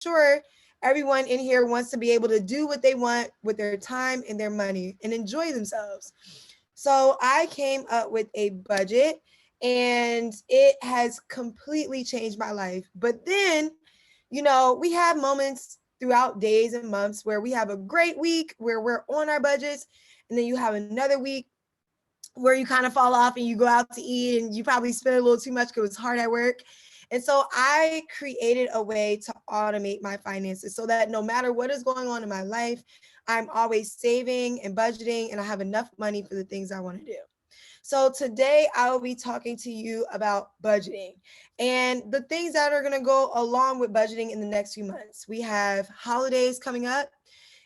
sure everyone in here wants to be able to do what they want with their time and their money and enjoy themselves. So I came up with a budget and it has completely changed my life. But then, we have moments throughout days and months where we have a great week where we're on our budgets. And then you have another week where you kind of fall off and you go out to eat and you probably spend a little too much because it's hard at work. And so I created a way to automate my finances so that no matter what is going on in my life, I'm always saving and budgeting and I have enough money for the things I want to do. So today I will be talking to you about budgeting and the things that are going to go along with budgeting in the next few months. We have holidays coming up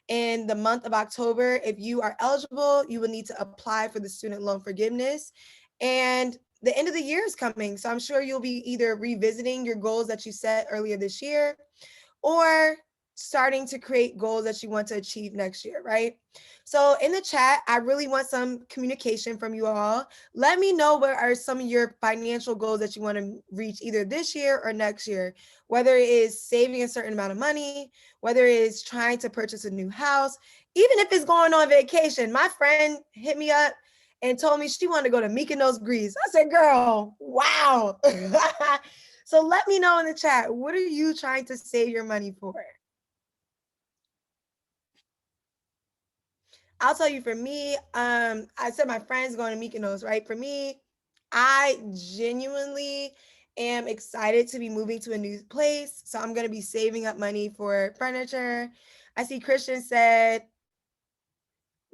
in the month of October. If you are eligible, you will need to apply for the student loan forgiveness. And the end of the year is coming. So I'm sure you'll be either revisiting your goals that you set earlier this year or starting to create goals that you want to achieve next year, right? So in the chat, I really want some communication from you all. Let me know what are some of your financial goals that you want to reach either this year or next year, whether it is saving a certain amount of money, whether it is trying to purchase a new house, even if it's going on vacation. My friend hit me up and told me she wanted to go to Mykonos, Greece. I said, girl, wow. So let me know in the chat, what are you trying to save your money for? I'll tell you, for me, I said my friend's going to Mykonos, right? For me, I genuinely am excited to be moving to a new place. So I'm going to be saving up money for furniture. I see Christian said,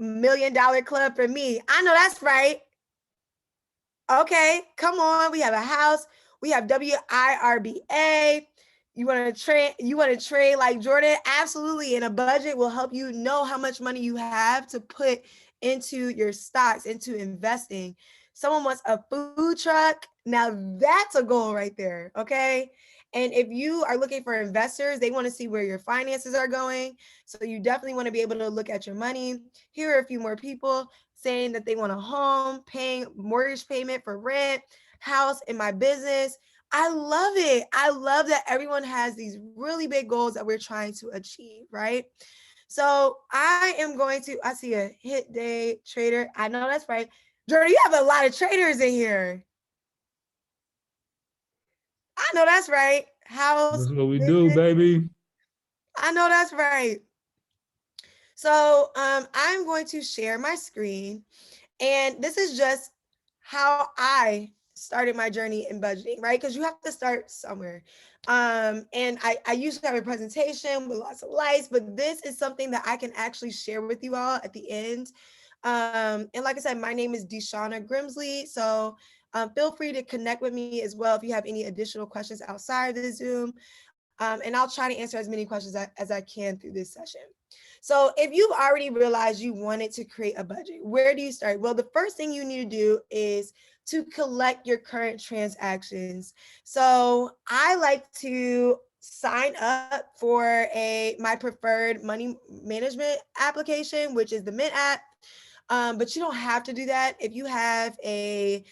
$1 million club for me. I know that's right. Okay, come on. We have a house. We have WIRBA. You want to trade? You want to trade like Jordan? Absolutely. And a budget will help you know how much money you have to put into your stocks, into investing. Someone wants a food truck. Now that's a goal right there. Okay. And if you are looking for investors, they want to see where your finances are going. So you definitely want to be able to look at your money. Here are a few more people saying that they want a home, paying mortgage payment for rent, house, in my business. I love it. I love that everyone has these really big goals that we're trying to achieve, right? So I am going to, I see a hit day trader. I know that's right. Jordan, you have a lot of traders in here. I know that's right. House. That's what we do, baby. I know that's right. So I'm going to share my screen. And this is just how I started my journey in budgeting, right? Because you have to start somewhere. And I usually have a presentation with lots of lights, but this is something that I can actually share with you all at the end. And like I said, my name is Deshawna Grimsley. So feel free to connect with me as well if you have any additional questions outside of the Zoom. And I'll try to answer as many questions as I can through this session. So if you've already realized you wanted to create a budget, where do you start? Well, the first thing you need to do is to collect your current transactions. So I like to sign up for my preferred money management application, which is the Mint app. But you don't have to do that. If you have a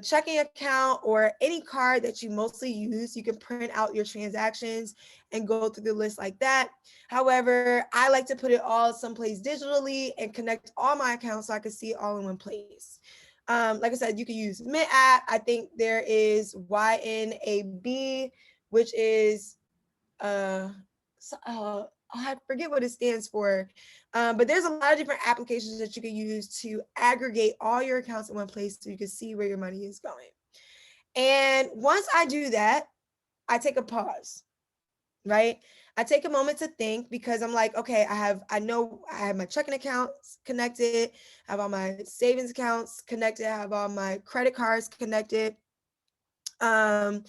checking account or any card that you mostly use, you can print out your transactions and go through the list like that. However, I like to put it all someplace digitally and connect all my accounts so I can see it all in one place. Like I said, you can use Mint app. I think there is YNAB, which is I forget what it stands for, but there's a lot of different applications that you can use to aggregate all your accounts in one place so you can see where your money is going. And once I do that, I take a pause, right? I take a moment to think because I'm like, okay, I know I have my checking accounts connected, I have all my savings accounts connected, I have all my credit cards connected. Now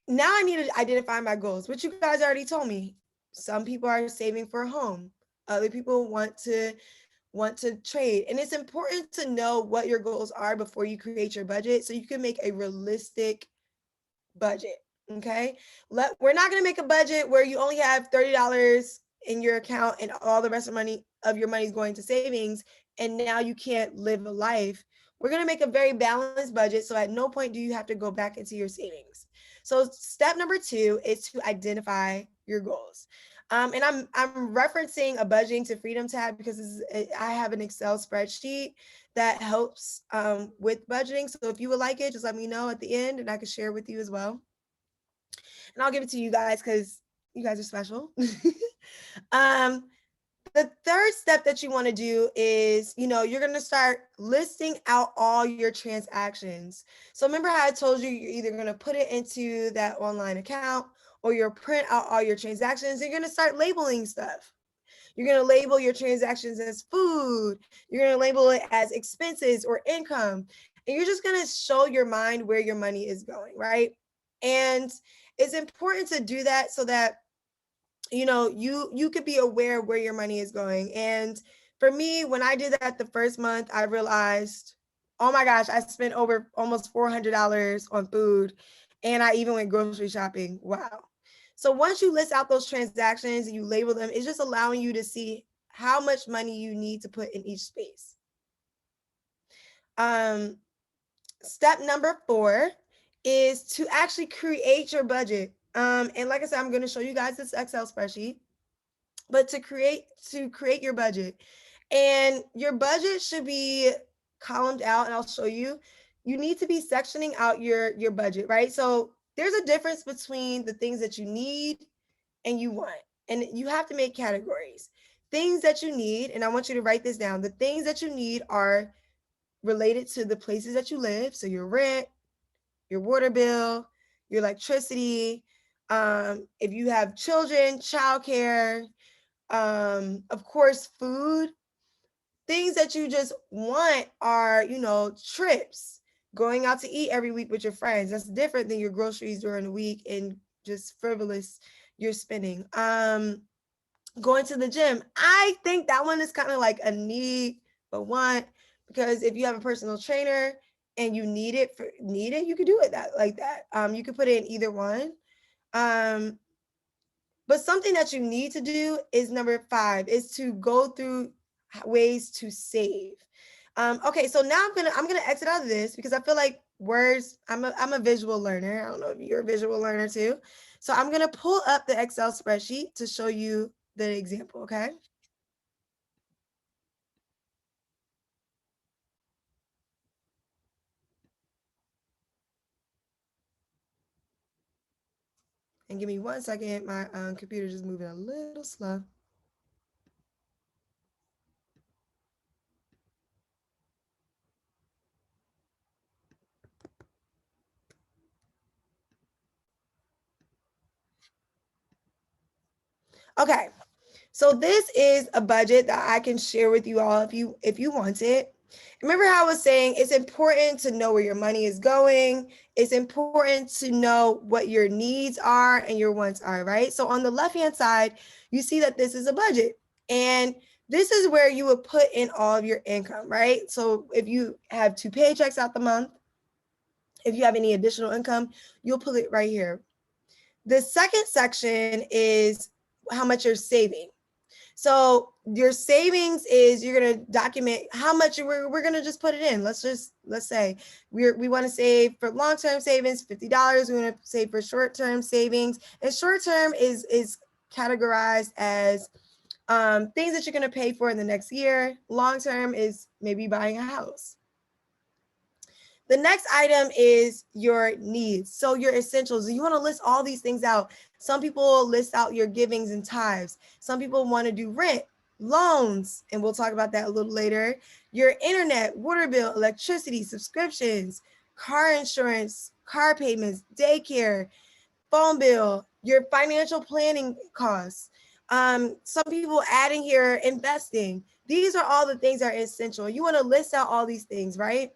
I need to identify my goals, which you guys already told me. Some people are saving for a home. Other people want to trade. And it's important to know what your goals are before you create your budget so you can make a realistic budget. Okay. We're not going to make a budget where you only have $30 in your account and all the rest of your money is going to savings. And now you can't live a life. We're going to make a very balanced budget. So at no point do you have to go back into your savings. So step number 2 is to identify your goals. And I'm referencing a budgeting to freedom tab because I have an Excel spreadsheet that helps with budgeting. So if you would like it, just let me know at the end and I can share with you as well. And I'll give it to you guys because you guys are special. um, the third step that you want to do is, you're going to start listing out all your transactions. So remember how I told you you're either going to put it into that online account or you'll print out all your transactions. You're going to start labeling stuff. You're going to label your transactions as food. You're going to label it as expenses or income. And you're just going to show your mind where your money is going, right? And it's important to do that so that you could be aware of where your money is going. And for me, when I did that the first month, I realized, oh my gosh, I spent over almost $400 on food, and I even went grocery shopping. Wow. So once you list out those transactions and you label them, it's just allowing you to see how much money you need to put in each space. Step number 4 is to actually create your budget. And like I said, I'm going to show you guys this Excel spreadsheet. But to create your budget, and your budget should be columned out, and I'll show you. You need to be sectioning out your budget, right? So there's a difference between the things that you need and you want, and you have to make categories. Things that you need, and I want you to write this down. The things that you need are related to the places that you live, so your rent, your water bill, your electricity. If you have children, childcare, of course, food. Things that you just want are, trips, going out to eat every week with your friends. That's different than your groceries during the week and just frivolous you're spending. Going to the gym. I think that one is kind of like a need but want, because if you have a personal trainer and you need it, you could do it like that. You could put it in either one. But something that you need to do is number 5 is to go through ways to save. Okay, so now I'm gonna exit out of this because I feel like words. I'm a visual learner. I don't know if you're a visual learner too. So I'm gonna pull up the Excel spreadsheet to show you the example. Okay. And give me 1 second. My computer just moving a little slow. Okay, so this is a budget that I can share with you all if you want it. Remember how I was saying it's important to know where your money is going. It's important to know what your needs are and your wants are, right? So on the left-hand side, you see that this is a budget. And this is where you would put in all of your income, right? So if you have 2 paychecks out the month, if you have any additional income, you'll put it right here. The second section is how much you're saving. So your savings is you're going to document how much we're going to just put it in. Let's say we want to save for long-term savings, $50. We want to save for short-term savings. And short-term is categorized as things that you're going to pay for in the next year. Long-term is maybe buying a house. The next item is your needs. So your essentials. You want to list all these things out. Some people list out your givings and tithes. Some people want to do rent, loans, and we'll talk about that a little later. Your internet, water bill, electricity, subscriptions, car insurance, car payments, daycare, phone bill, your financial planning costs. Some people adding here investing. These are all the things that are essential. You want to list out all these things, right?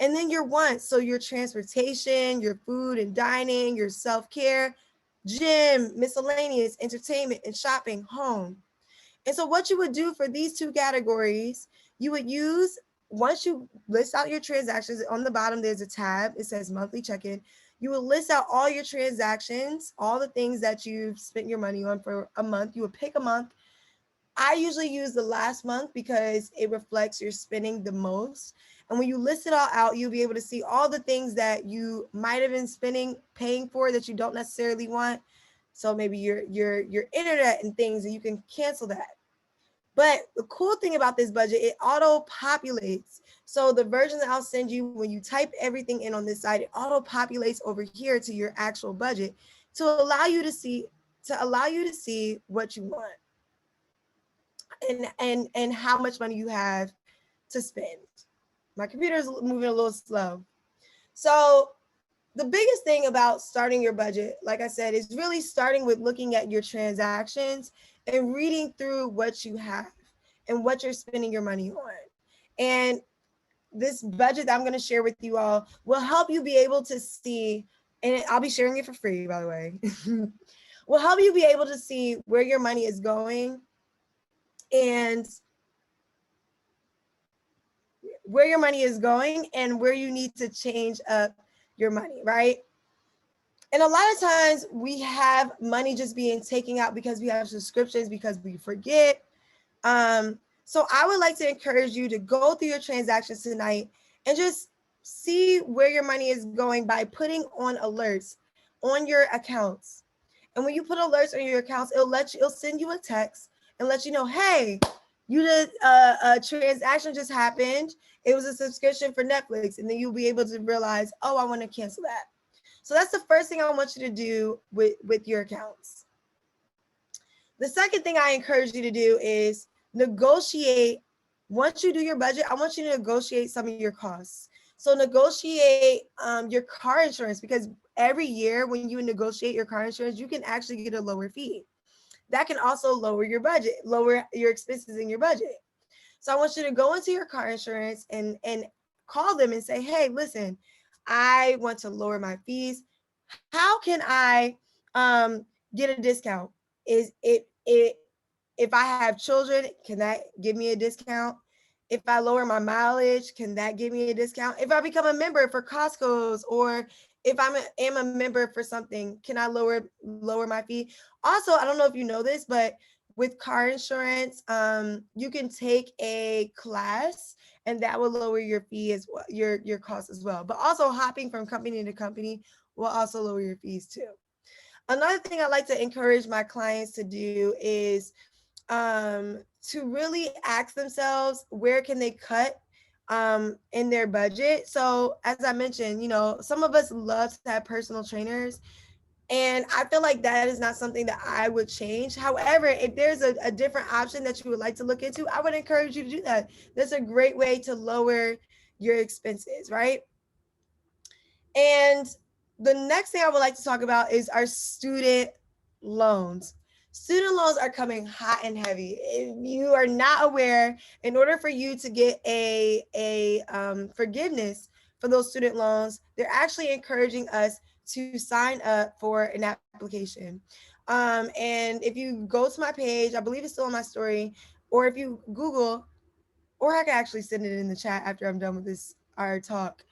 And then your wants, so your transportation, your food and dining, your self-care, gym, miscellaneous, entertainment, and shopping, home. And so what you would do for these 2 categories, you would use, once you list out your transactions, on the bottom there's a tab, it says monthly check-in. You would list out all your transactions, all the things that you've spent your money on for a month. You would pick a month. I usually use the last month because it reflects your spending the most. And when you list it all out, you'll be able to see all the things that you might have been paying for that you don't necessarily want. So maybe your internet and things, and you can cancel that. But the cool thing about this budget, it auto populates. So the version that I'll send you, when you type everything in on this side, it auto populates over here to your actual budget to allow you to see what you want and how much money you have to spend. My computer is moving a little slow. So the biggest thing about starting your budget, like I said, is really starting with looking at your transactions and reading through what you have and what you're spending your money on. And this budget that I'm going to share with you all will help you be able to see, and I'll be sharing it for free, by the way, will help you be able to see where your money is going and where you need to change up your money, right? And a lot of times we have money just being taken out because we have subscriptions, because we forget. So I would like to encourage you to go through your transactions tonight and just see where your money is going by putting on alerts on your accounts. And when you put alerts on your accounts, it'll send you a text and let you know, hey, you did a transaction just happened. It was a subscription for Netflix. And then you'll be able to realize, oh, I want to cancel that. So that's the first thing I want you to do with your accounts. The second thing I encourage you to do is negotiate. Once you do your budget, I want you to negotiate some of your costs. So negotiate your car insurance, because every year when you negotiate your car insurance, you can actually get a lower fee. That can also lower your budget, lower your expenses in your budget. So I want you to go into your car insurance and call them and say, hey, listen, I want to lower my fees. How can I get a discount? Is it if I have children, can that give me a discount? If I lower my mileage, can that give me a discount? If I become a member for Costco's, or if am a member for something, can I lower my fee? Also, I don't know if you know this, but with car insurance, you can take a class and that will lower your fee as well, your cost as well. But also hopping from company to company will also lower your fees too. Another thing I like to encourage my clients to do is to really ask themselves, where can they cut in their budget? So as I mentioned, some of us love to have personal trainers, and I feel like that is not something that I would change. However, if there's a different option that you would like to look into, I would encourage you to do that. That's a great way to lower your expenses, right? And the next thing I would like to talk about is our student loans. Student loans are coming hot and heavy. If you are not aware, in order for you to get a forgiveness for those student loans, they're actually encouraging us to sign up for an application. And if you go to my page, I believe it's still on my story, or if you Google, or I can actually send it in the chat after I'm done with this our talk.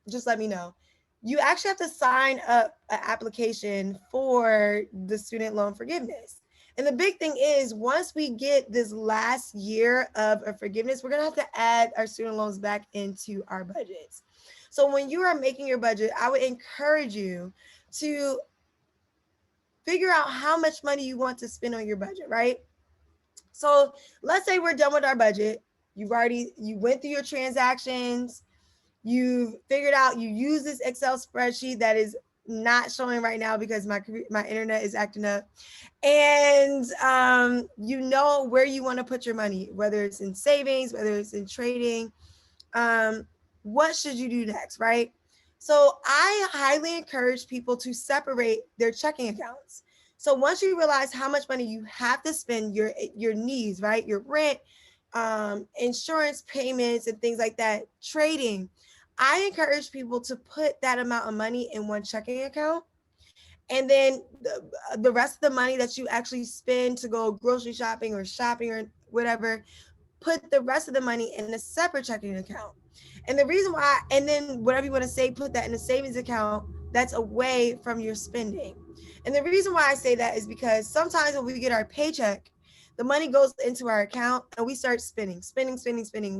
Just let me know. You actually have to sign up an application for the student loan forgiveness. And the big thing is, once we get this last year of a forgiveness, we're going to have to add our student loans back into our budgets. So when you are making your budget, I would encourage you to figure out how much money you want to spend on your budget, right? So let's say we're done with our budget. You went through your transactions. You've figured out, you use this Excel spreadsheet that is not showing right now because my internet is acting up. And you know where you want to put your money, whether it's in savings, whether it's in trading. What should you do next, right? So I highly encourage people to separate their checking accounts. So once you realize how much money you have to spend, your needs, right? Your rent, insurance payments and things like that, trading, I encourage people to put that amount of money in one checking account. And then the rest of the money that you actually spend to go grocery shopping or whatever, put the rest of the money in a separate checking account. And the reason why, and then whatever you want to say, put that in a savings account that's away from your spending. And the reason why I say that is because sometimes when we get our paycheck, the money goes into our account and we start spending.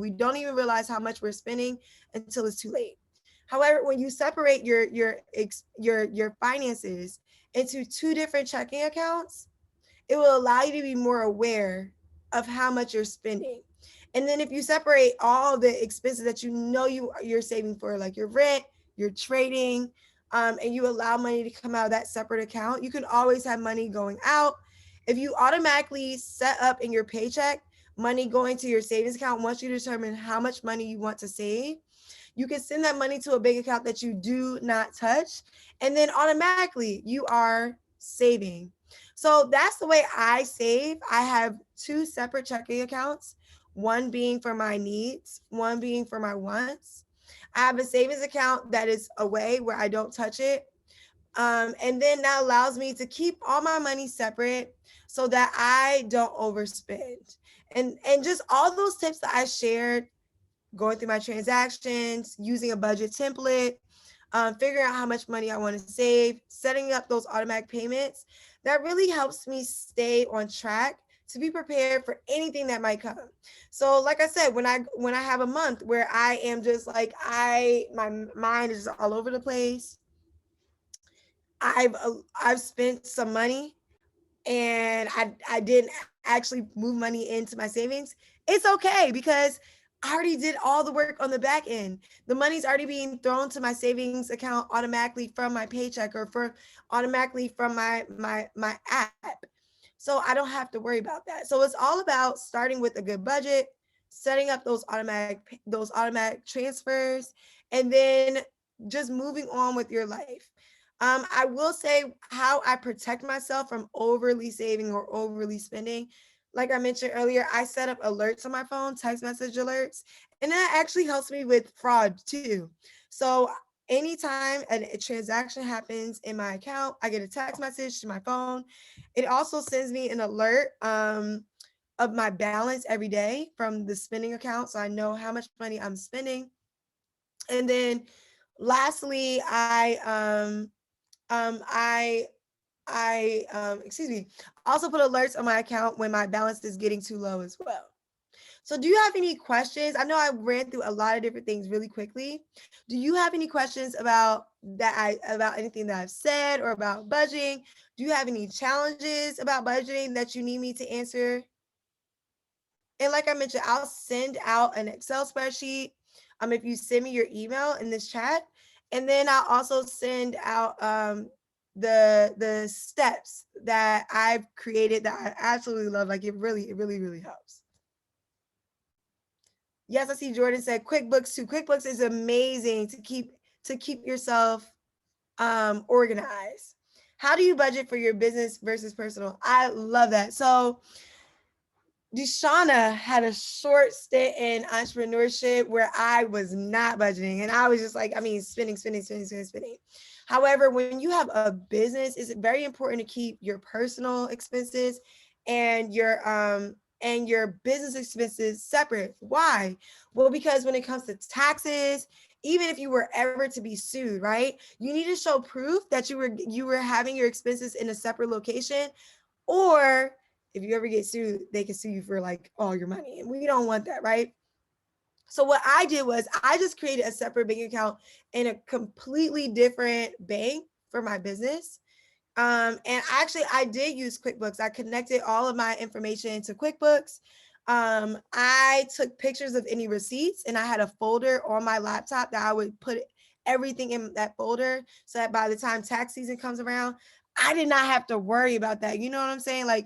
We don't even realize how much we're spending until it's too late. However, when you separate your finances into 2 different checking accounts, it will allow you to be more aware of how much you're spending. And then if you separate all the expenses that you know you're saving for, like your rent, your trading, and you allow money to come out of that separate account, you can always have money going out. If you automatically set up in your paycheck money going to your savings account, once you determine how much money you want to save, you can send that money to a bank account that you do not touch, and then automatically you are saving. So that's the way I save. I have 2 separate checking accounts, one being for my needs, one being for my wants. I have a savings account that is away where I don't touch it. And then that allows me to keep all my money separate so that I don't overspend. And just all those tips that I shared, going through my transactions, using a budget template, figuring out how much money I want to save, setting up those automatic payments, that really helps me stay on track to be prepared for anything that might come. So like I said, when I have a month where I am just like, my mind is all over the place, I've spent some money and I didn't actually move money into my savings, it's okay because I already did all the work on the back end. The money's already being thrown to my savings account automatically from my paycheck or automatically from my app. So I don't have to worry about that. So it's all about starting with a good budget, setting up those automatic transfers, and then just moving on with your life. I will say how I protect myself from overly saving or overly spending. Like I mentioned earlier, I set up alerts on my phone, text message alerts, and that actually helps me with fraud too. So anytime a transaction happens in my account, I get a text message to my phone. It also sends me an alert of my balance every day from the spending account, so I know how much money I'm spending. And then lastly, excuse me, also put alerts on my account when my balance is getting too low as well. So do you have any questions? I know I ran through a lot of different things really quickly. Do you have any questions about about anything that I've said or about budgeting? Do you have any challenges about budgeting that you need me to answer? And like I mentioned, I'll send out an Excel spreadsheet if you send me your email in this chat. And then I'll also send out the steps that I've created that I absolutely love. Like it really helps. Yes, I see Jordan said QuickBooks too. QuickBooks is amazing to keep yourself organized. How do you budget for your business versus personal? I love that. So Deshawna had a short stint in entrepreneurship where I was not budgeting and I was just like, spending. However, when you have a business, it's very important to keep your personal expenses and your business expenses separate. Why? Well, because when it comes to taxes, even if you were ever to be sued, right? You need to show proof that you were having your expenses in a separate location, or if you ever get sued, they can sue you for like all your money. And we don't want that, right? So what I did was I just created a separate bank account in a completely different bank for my business. And actually I did use QuickBooks. I connected all of my information to QuickBooks. I took pictures of any receipts and I had a folder on my laptop that I would put everything in that folder so that by the time tax season comes around, I did not have to worry about that. You know what I'm saying? Like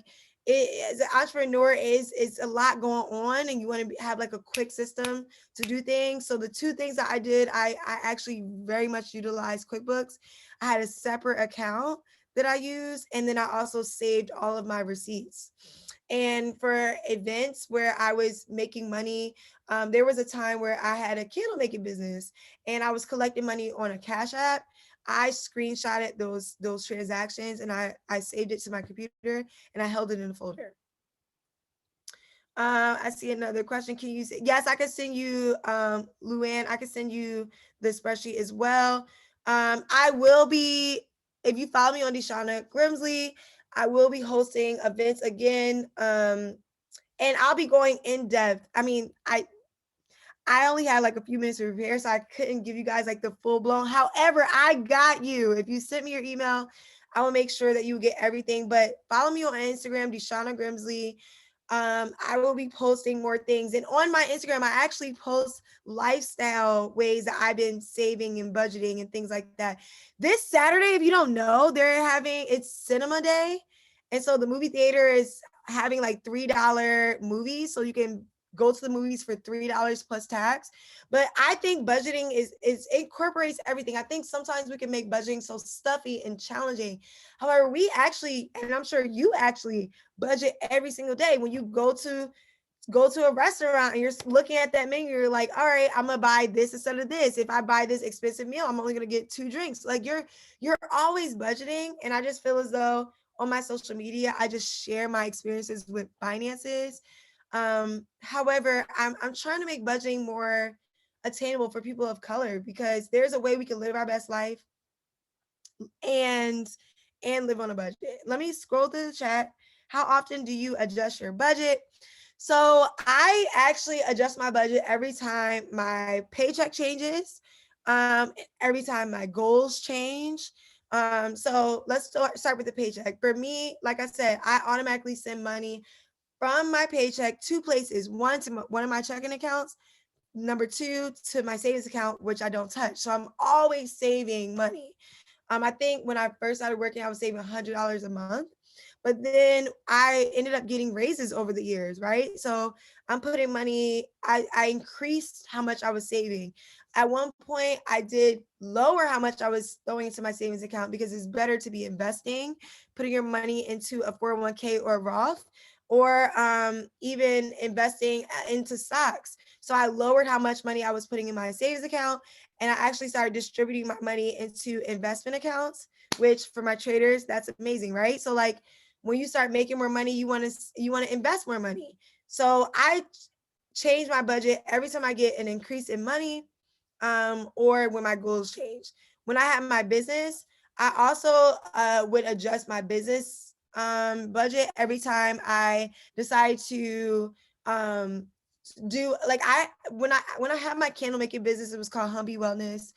as an entrepreneur it's a lot going on and you want to have like a quick system to do things. So the 2 things that I did, I actually very much utilized QuickBooks. I had a separate account that I used, and then I also saved all of my receipts. And for events where I was making money, there was a time where I had a candle making business and I was collecting money on a Cash App. I screenshotted those transactions and I saved it to my computer and I held it in a folder. I see another question. Can you say, yes, I can send you, Luann, I can send you the spreadsheet as well. I will be, if you follow me on Deshawna Grimsley, I will be hosting events again. And I'll be going in depth. I only had like a few minutes to prepare, so I couldn't give you guys like the full blown. However, I got you. If you sent me your email, I will make sure that you get everything. But follow me on Instagram, Deshawna Grimsley. I will be posting more things. And on my Instagram, I actually post lifestyle ways that I've been saving and budgeting and things like that. This Saturday, if you don't know, it's cinema day. And so the movie theater is having like $3 movies. So you can go to the movies for $3 plus tax. But I think budgeting is incorporates everything. I think sometimes we can make budgeting so stuffy and challenging. However, we actually, and I'm sure you actually budget every single day. When you go to a restaurant and you're looking at that menu, you're like, all right, I'm gonna buy this instead of this. If I buy this expensive meal, I'm only gonna get 2 drinks. Like you're always budgeting. And I just feel as though on my social media, I just share my experiences with finances. However, I'm trying to make budgeting more attainable for people of color, because there's a way we can live our best life and live on a budget. Let me scroll through the chat. How often do you adjust your budget? So I actually adjust my budget every time my paycheck changes, every time my goals change. So let's start with the paycheck. For me, like I said, I automatically send money from my paycheck 2 places: one to one of my checking accounts, number 2 to my savings account, which I don't touch. So I'm always saving money. I think when I first started working, I was saving $100 a month, but then I ended up getting raises over the years, right? So I'm putting money, I increased how much I was saving. At one point, I did lower how much I was throwing into my savings account, because it's better to be investing, putting your money into a 401k or a Roth, or even investing into stocks. So I lowered how much money I was putting in my savings account, and I actually started distributing my money into investment accounts, which for my traders, that's amazing, right? So like when you start making more money, you want to invest more money. So I change my budget every time I get an increase in money, or when my goals change. When I have my business, I also would adjust my business budget every time I decide to do, like, when I had my candle making business, it was called Humby Wellness,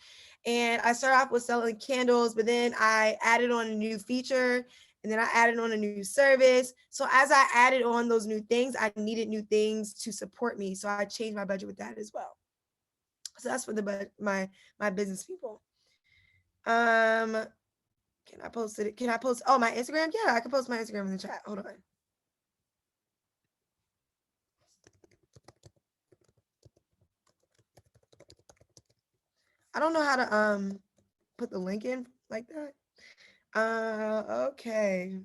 and I started off with selling candles, but then I added on a new feature, and then I added on a new service. So as I added on those new things, I needed new things to support me, so I changed my budget with that as well. So that's for my business people. Can I post it? Can I post my Instagram? Yeah, I can post my Instagram in the chat. Hold on. I don't know how to put the link in like that. Okay.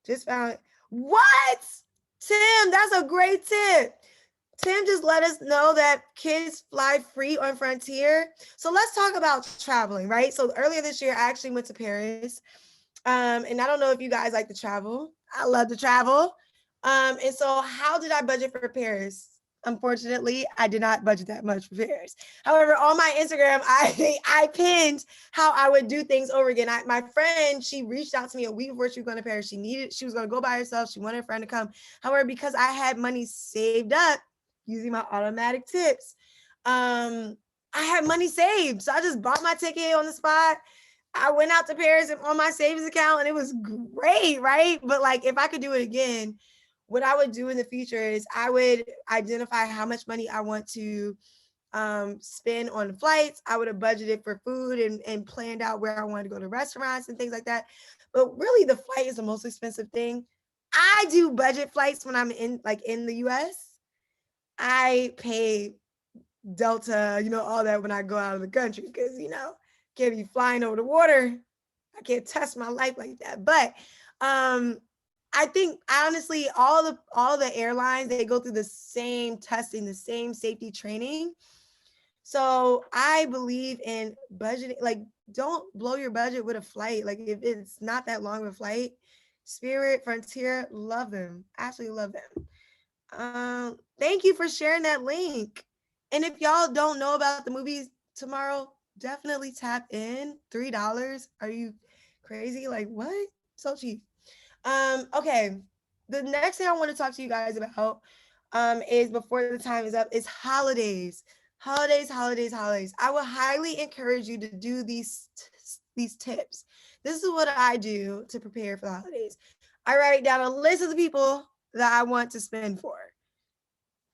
Just found it. What? Tim, that's a great tip. Tim just let us know that kids fly free on Frontier. So let's talk about traveling, right? So earlier this year, I actually went to Paris. And I don't know if you guys like to travel. I love to travel. And so how did I budget for Paris? Unfortunately, I did not budget that much for Paris. However, on my Instagram, I pinned how I would do things over again. My friend, she reached out to me a week before she was going to Paris. She was going to go by herself. She wanted a friend to come. However, because I had money saved up using my automatic tips, I had money saved. So I just bought my ticket on the spot. I went out to Paris on my savings account, and it was great, right? But like, if I could do it again, what I would do in the future is I would identify how much money I want to spend on flights. I would have budgeted for food and planned out where I wanted to go to restaurants and things like that. But really, the flight is the most expensive thing. I do budget flights when I'm in the US. I pay Delta, all that when I go out of the country, because can't be flying over the water. I can't test my life like that. But I think honestly, all the airlines, they go through the same testing, the same safety training. So I believe in budgeting. Like, don't blow your budget with a flight. Like, if it's not that long of a flight, Spirit, Frontier, love them. Absolutely love them. Thank you for sharing that link. And if y'all don't know about the movies tomorrow, definitely tap in. $3. Are you crazy? Like, what? So cheap. Okay. The next thing I want to talk to you guys about is, before the time is up, is holidays. holidays. I would highly encourage you to do these tips. This is what I do to prepare for the holidays. I write down a list of the people that I want to spend for.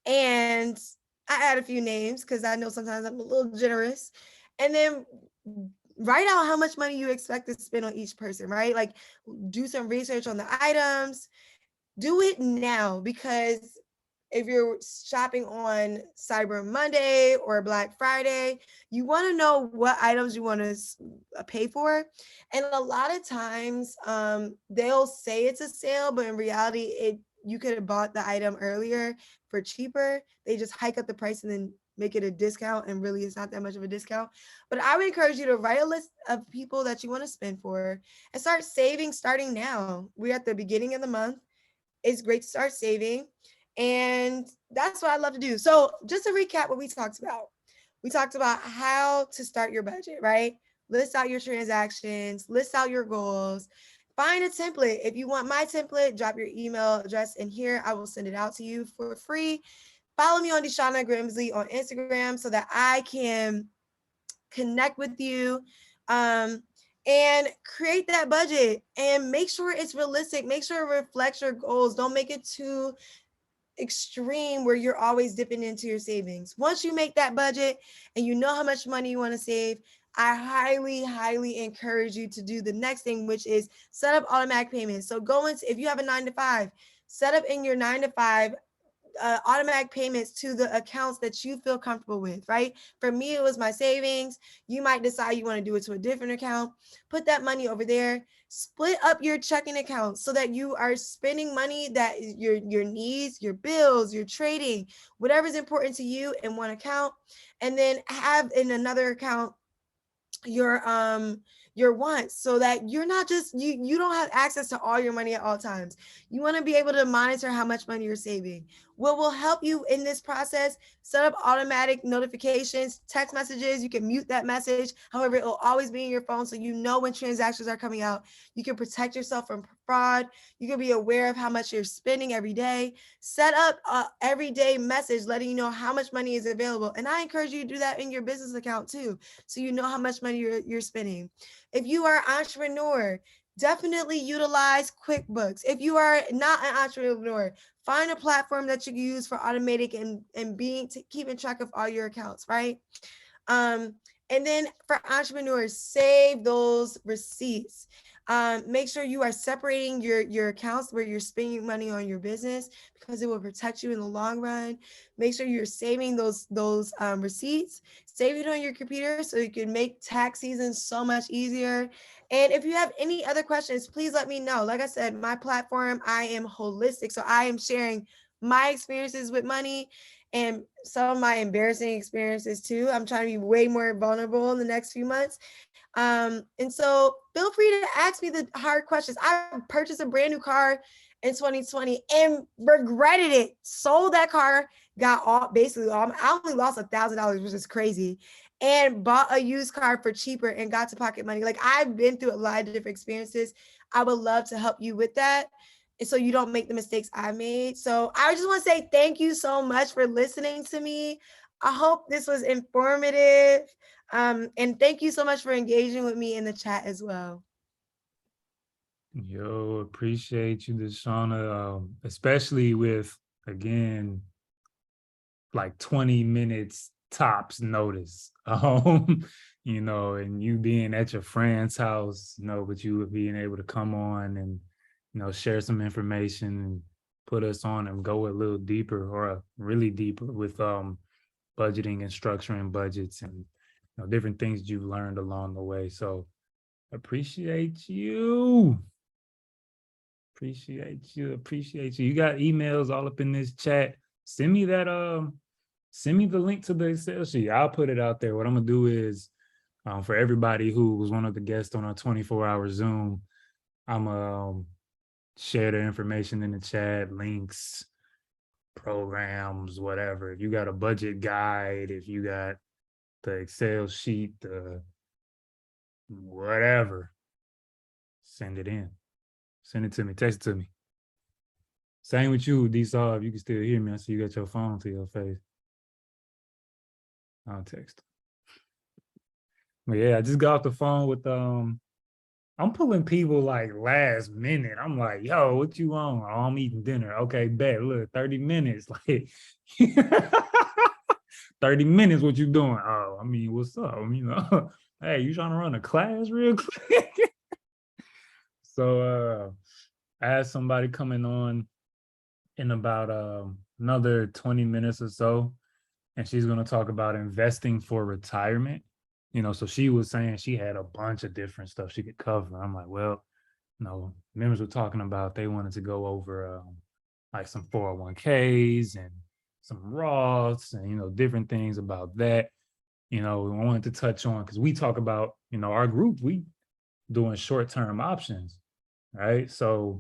And I add a few names because I know sometimes I'm a little generous. And then write out how much money you expect to spend on each person, right? Like do some research on the items. Do it now, because if you're shopping on Cyber Monday or Black Friday, you want to know what items you want to pay for. And a lot of times they'll say it's a sale, but in reality, you could have bought the item earlier for cheaper. They just hike up the price and then make it a discount, and really it's not that much of a discount. But I would encourage you to write a list of people that you want to spend for and start saving starting now. We're at the beginning of the month. It's great to start saving. And that's what I love to do. So just to recap what we talked about how to start your budget, right? List out your transactions, list out your goals, find a template. If you want my template, drop your email address in here. I will send it out to you for free. Follow me on Deshawna Grimsley on Instagram so that I can connect with you. And create that budget and make sure it's realistic. Make sure it reflects your goals. Don't make it too extreme where you're always dipping into your savings. Once you make that budget and you know how much money you want to save, I highly encourage you to do the next thing, which is set up automatic payments. So go into, if you have a 9-to-5, set up in your 9-to-5 automatic payments to the accounts that you feel comfortable with, right? For me, it was my savings. You might decide you want to do it to a different account. Put that money over there. Split up your checking accounts so that you are spending money that your needs, your bills, your trading, whatever's important to you in one account, and then have in another account your wants, so that you're not just you don't have access to all your money at all times. You want to be able to monitor how much money you're saving. What will help you in this process: set up automatic notifications, text messages. You can mute that message, however it will always be in your phone so you know when transactions are coming out. You can protect yourself from fraud. You can be aware of how much you're spending every day. Set up a everyday message letting you know how much money is available, and I encourage you to do that in your business account too, so you know how much money you're spending. If you are an entrepreneur, definitely utilize QuickBooks. If you are not an entrepreneur, find a platform that you can use for automating and keeping track of all your accounts, right? And then for entrepreneurs, save those receipts. Make sure you are separating your accounts where you're spending money on your business, because it will protect you in the long run. Make sure you're saving those receipts. Save it on your computer so you can make tax season so much easier. And if you have any other questions, please let me know. Like I said, my platform, I am holistic. So I am sharing my experiences with money and some of my embarrassing experiences too. I'm trying to be way more vulnerable in the next few months. And so feel free to ask me the hard questions. I purchased a brand new car in 2020 and regretted it. Sold that car, got I only lost $1,000, which is crazy, and bought a used car for cheaper and got to pocket money. Like, I've been through a lot of different experiences. I would love to help you with that, and so you don't make the mistakes I made. So I just want to say thank you so much for listening to me. I hope this was informative. And thank you so much for engaging with me in the chat as well. Yo, appreciate you, Deshawna, especially with, again, like 20 minutes tops notice. And you being at your friend's house, but you would being able to come on and, share some information and put us on and go a little deeper, or really deeper, with budgeting and structuring budgets and different things you've learned along the way. So appreciate you. Appreciate you. You got emails all up in this chat. Send me the link to the Excel sheet. I'll put it out there. What I'm gonna do is, for everybody who was one of the guests on our 24-hour Zoom, I'm gonna share the information in the chat, links, programs, whatever. If you got a budget guide, if you got the Excel sheet, the whatever, send it in. Send it to me. Text it to me. Same with you, D-Saw. If you can still hear me, I see you got your phone to your face. I'll text. But yeah, I just got off the phone with I'm pulling people like last minute. I'm like, yo, what you on? Oh, I'm eating dinner. Okay, bet. Look, 30 minutes. Like 30 minutes, what you doing? Oh, I mean, what's up? Hey, you trying to run a class real quick? So I had somebody coming on in about another 20 minutes or so, and she's going to talk about investing for retirement. So she was saying she had a bunch of different stuff she could cover. I'm like, well, members were talking about they wanted to go over like some 401ks and some Roths and, different things about that. We wanted to touch on, because we talk about, our group, we doing short-term options, right? So